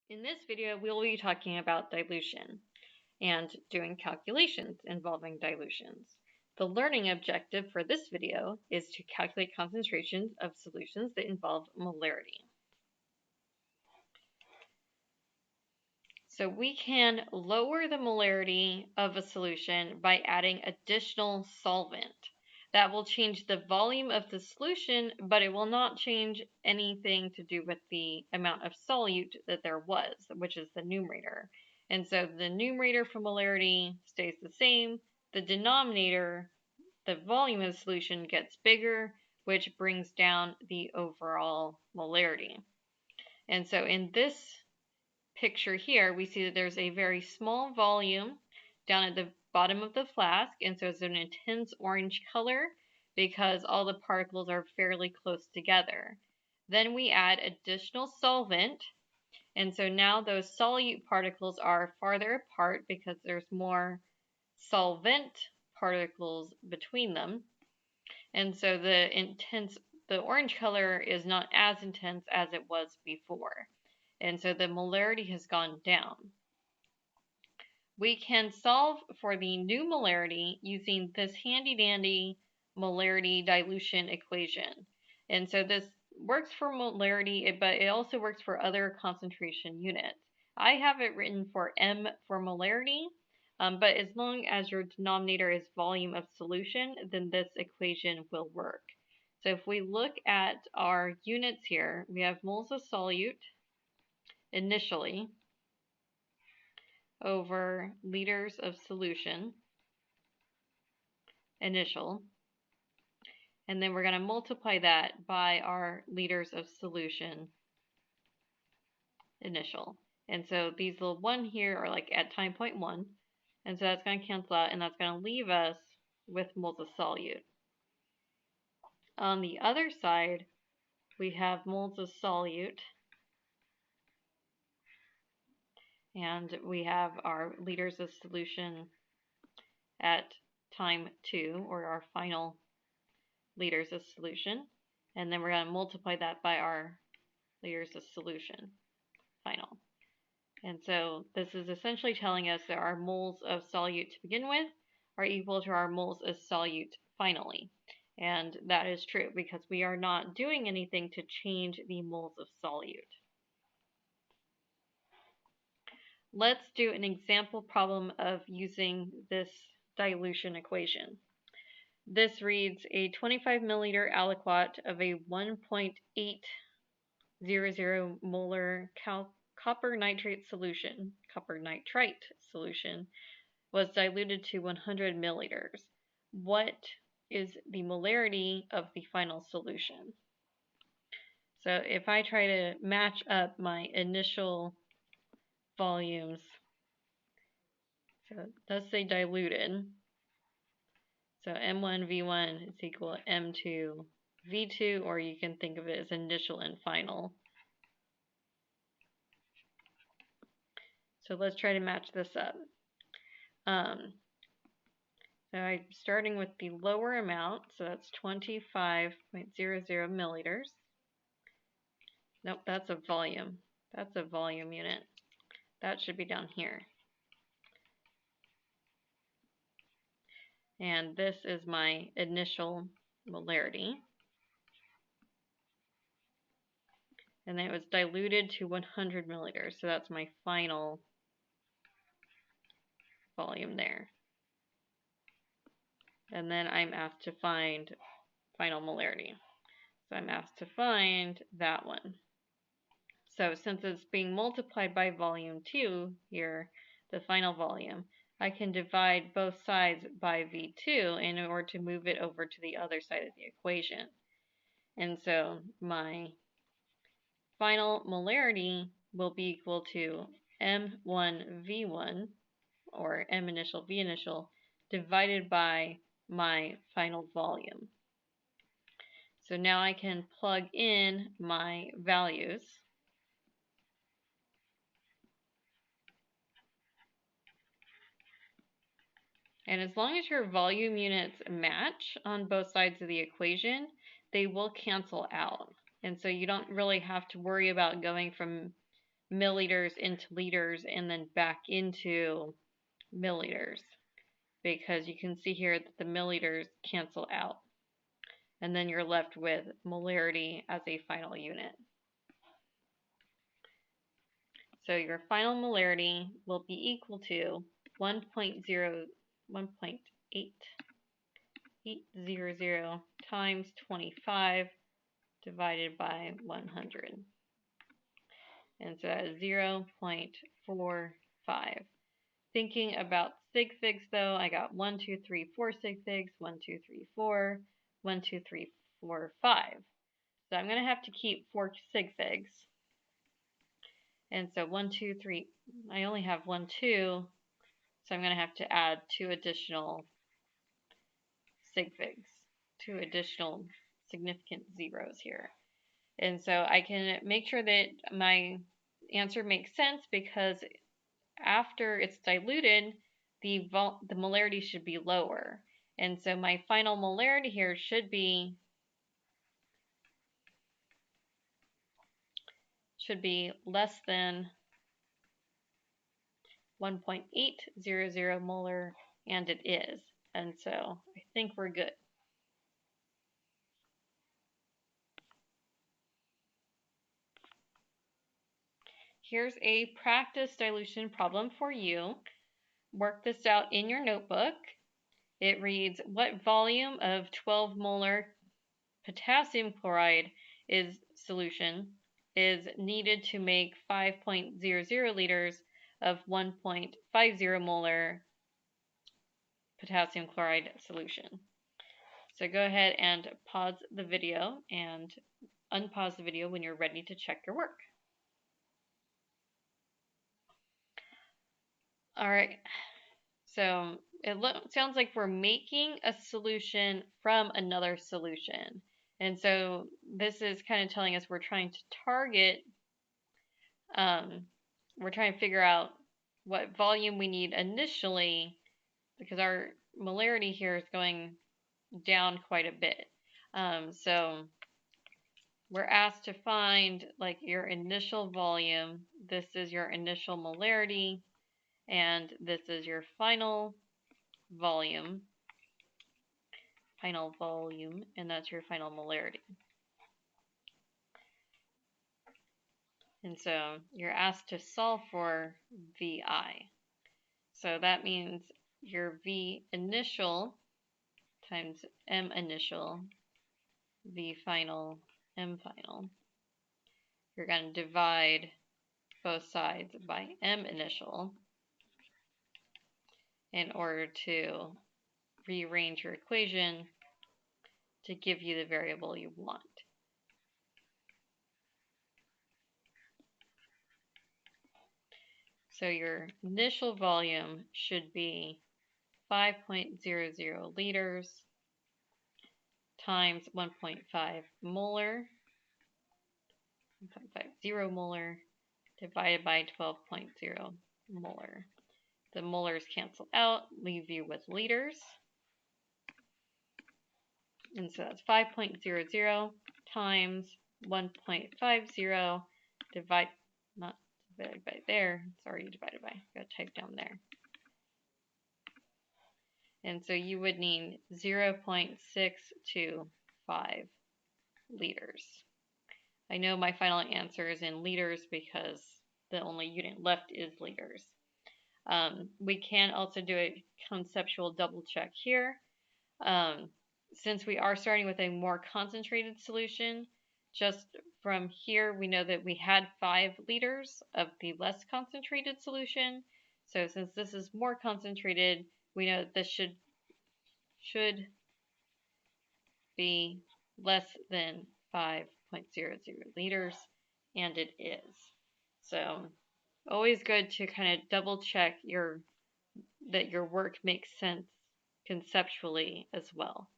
In this video, we'll be talking about dilution and doing calculations involving dilutions. The learning objective for this video is to calculate concentrations of solutions that involve molarity. So we can lower the molarity of a solution by adding additional solvent. That will change the volume of the solution, but it will not change anything to do with the amount of solute that there was, which is the numerator. And so the numerator for molarity stays the same. The denominator, the volume of the solution, gets bigger, which brings down the overall molarity. And so in this picture here, we see that there's a very small volume down at the bottom of the flask, and so it's an intense orange color because all the particles are fairly close together. Then we add additional solvent, and so now those solute particles are farther apart because there's more solvent particles between them. And so the orange color is not as intense as it was before. And so the molarity has gone down. We can solve for the new molarity using this handy-dandy molarity dilution equation. And so this works for molarity, but it also works for other concentration units. I have it written for M for molarity, but as long as your denominator is volume of solution, then this equation will work. So if we look at our units here, we have moles of solute initially over liters of solution initial, and then we're going to multiply that by our liters of solution initial. And so these little 1 here are like at time point 1, and so that's going to cancel out, and that's going to leave us with moles of solute. On the other side, we have moles of solute, and we have our liters of solution at time 2, or our final liters of solution, and then we're going to multiply that by our liters of solution final. And so this is essentially telling us that our moles of solute to begin with are equal to our moles of solute finally. And that is true because we are not doing anything to change the moles of solute. Let's do an example problem of using this dilution equation. This reads a 25 milliliter aliquot of a 1.800 molar copper nitrite solution was diluted to 100 milliliters. What is the molarity of the final solution? So if I try to match up my initial volumes, so it does say diluted. So M1V1 is equal to M2V2, or you can think of it as initial and final. So let's try to match this up. So I'm starting with the lower amount, so that's 25.00 milliliters. Nope, that's a volume. That's a volume unit. That should be down here. And this is my initial molarity. And then it was diluted to 100 milliliters, so that's my final volume there. And then I'm asked to find final molarity. So I'm asked to find that one. So since it's being multiplied by volume 2 here, the final volume, I can divide both sides by V2 in order to move it over to the other side of the equation. And so my final molarity will be equal to M1V1, or M initial V initial, divided by my final volume. So now I can plug in my values. And as long as your volume units match on both sides of the equation, they will cancel out. And so you don't really have to worry about going from milliliters into liters and then back into milliliters, because you can see here that the milliliters cancel out. And then you're left with molarity as a final unit. So your final molarity will be equal to 1.800 times 25 divided by 100. And so that is 0.45. Thinking about sig figs though, I got 1, 2, 3, 4 sig figs, 1, 2, 3, 4, 1, 2, 3, 4, 5. So I'm going to have to keep 4 sig figs. And so 1, 2, 3, I only have 1, 2, so I'm going to have to add 2 additional sig figs, 2 additional significant zeros here. And so I can make sure that my answer makes sense, because after it's diluted, the molarity should be lower. And so my final molarity here should be less than 1.800 molar, and it is. And so I think we're good. Here's a practice dilution problem for you. Work this out in your notebook. It reads, what volume of 12 molar potassium chloride solution is needed to make 5.00 liters of 1.50 molar potassium chloride solution? So go ahead and pause the video and unpause the video when you're ready to check your work. All right, so it sounds like we're making a solution from another solution. And so this is kind of telling us we're trying to target, we're trying to figure out what volume we need initially, because our molarity here is going down quite a bit. So we're asked to find like your initial volume. This is your initial molarity, and this is your final volume, and that's your final molarity. And so you're asked to solve for VI. So that means your V initial times M initial, V final, M final. You're going to divide both sides by M initial in order to rearrange your equation to give you the variable you want. So your initial volume should be 5.00 liters times 1.5 molar, 1.50 molar divided by 12.0 molar. The molars cancel out, leave you with liters. And so that's 5.00 times 1.50 not divided by there, it's already divided by, gotta type down there. And so you would need 0.625 liters. I know my final answer is in liters because the only unit left is liters. We can also do a conceptual double check here. Since we are starting with a more concentrated solution, just from here we know that we had 5 liters of the less concentrated solution. So since this is more concentrated, we know that this should be less than 5.00 liters, and it is. So always good to kind of double check that your work makes sense conceptually as well.